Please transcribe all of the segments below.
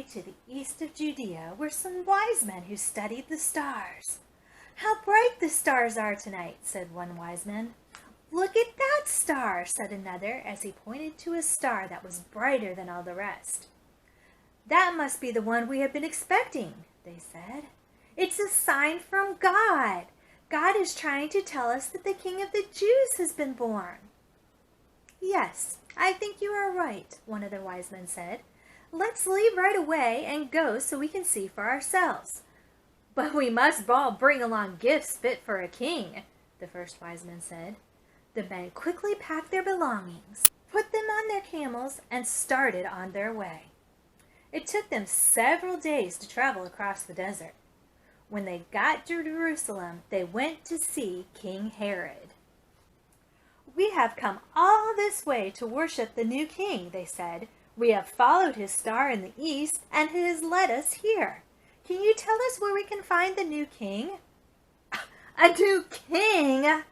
way to the east of Judea were some wise men who studied the stars. "How bright the stars are tonight," said one wise man. "Look at that star," said another, as he pointed to a star that was brighter than all the rest. "That must be the one we have been expecting," they said. "It's a sign from God. God is trying to tell us that the King of the Jews has been born." "Yes, I think you are right," one of the wise men said. "Let's leave right away and go so we can see for ourselves." "But we must all bring along gifts fit for a king," the first wise man said. The men quickly packed their belongings, put them on their camels, and started on their way. It took them several days to travel across the desert. When they got to Jerusalem, they went to see King Herod. "We have come all this way to worship the new king," they said. "We have followed his star in the east, and it has led us here. Can you tell us where we can find the new king?" "A new king?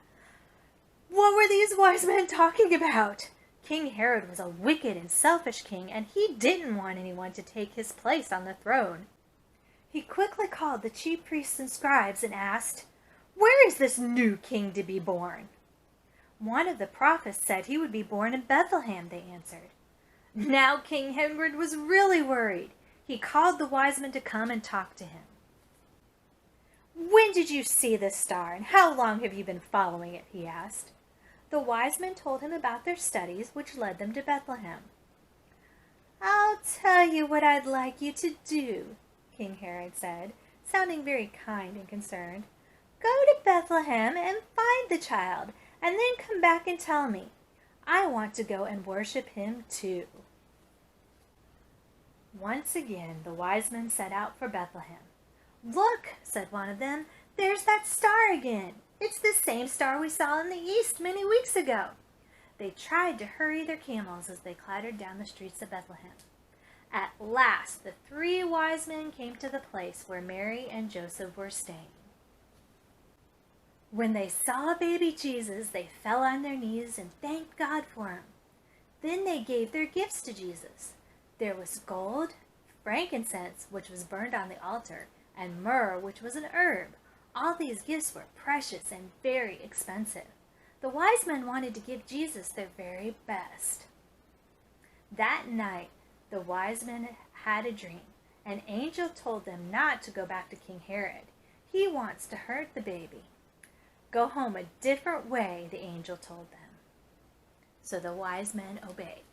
What were these wise men talking about?" King Herod was a wicked and selfish king, and he didn't want anyone to take his place on the throne. He quickly called the chief priests and scribes and asked, "Where is this new king to be born?" "One of the prophets said he would be born in Bethlehem," they answered. Now King Herod was really worried. He called the wise men to come and talk to him. "When did you see this star, and how long have you been following it?" he asked. The wise men told him about their studies, which led them to Bethlehem. "I'll tell you what I'd like you to do," King Herod said, sounding very kind and concerned. "Go to Bethlehem and find the child, and then come back and tell me. I want to go and worship him too." Once again, the wise men set out for Bethlehem. "Look," said one of them, "there's that star again. It's the same star we saw in the east many weeks ago." They tried to hurry their camels as they clattered down the streets of Bethlehem. At last, the three wise men came to the place where Mary and Joseph were staying. When they saw baby Jesus, they fell on their knees and thanked God for him. Then they gave their gifts to Jesus. There was gold, frankincense, which was burned on the altar, and myrrh, which was an herb. All these gifts were precious and very expensive. The wise men wanted to give Jesus their very best. That night, the wise men had a dream. An angel told them not to go back to King Herod. He wants to hurt the baby. "Go home a different way," the angel told them. So the wise men obeyed.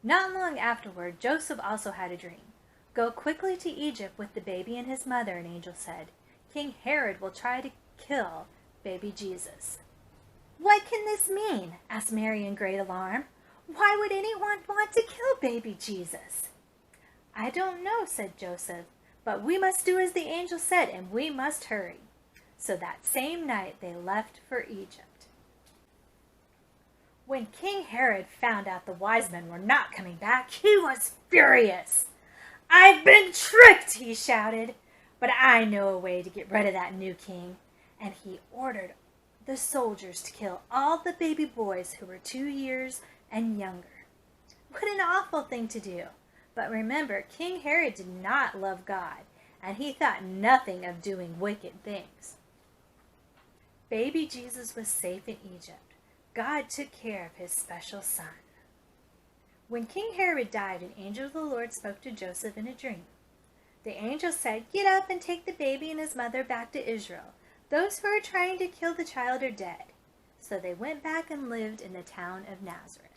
Not long afterward, Joseph also had a dream. "Go quickly to Egypt with the baby and his mother," an angel said. "King Herod will try to kill baby Jesus." "What can this mean?" asked Mary in great alarm. "Why would anyone want to kill baby Jesus?" "I don't know," said Joseph, "but we must do as the angel said, and we must hurry." So that same night they left for Egypt. When King Herod found out the wise men were not coming back, he was furious. "I've been tricked," he shouted, "but I know a way to get rid of that new king." And he ordered the soldiers to kill all the baby boys who were 2 years and younger. What an awful thing to do. But remember, King Herod did not love God, and he thought nothing of doing wicked things. Baby Jesus was safe in Egypt. God took care of his special son. When King Herod died, an angel of the Lord spoke to Joseph in a dream. The angel said, "Get up and take the baby and his mother back to Israel. Those who are trying to kill the child are dead." So they went back and lived in the town of Nazareth.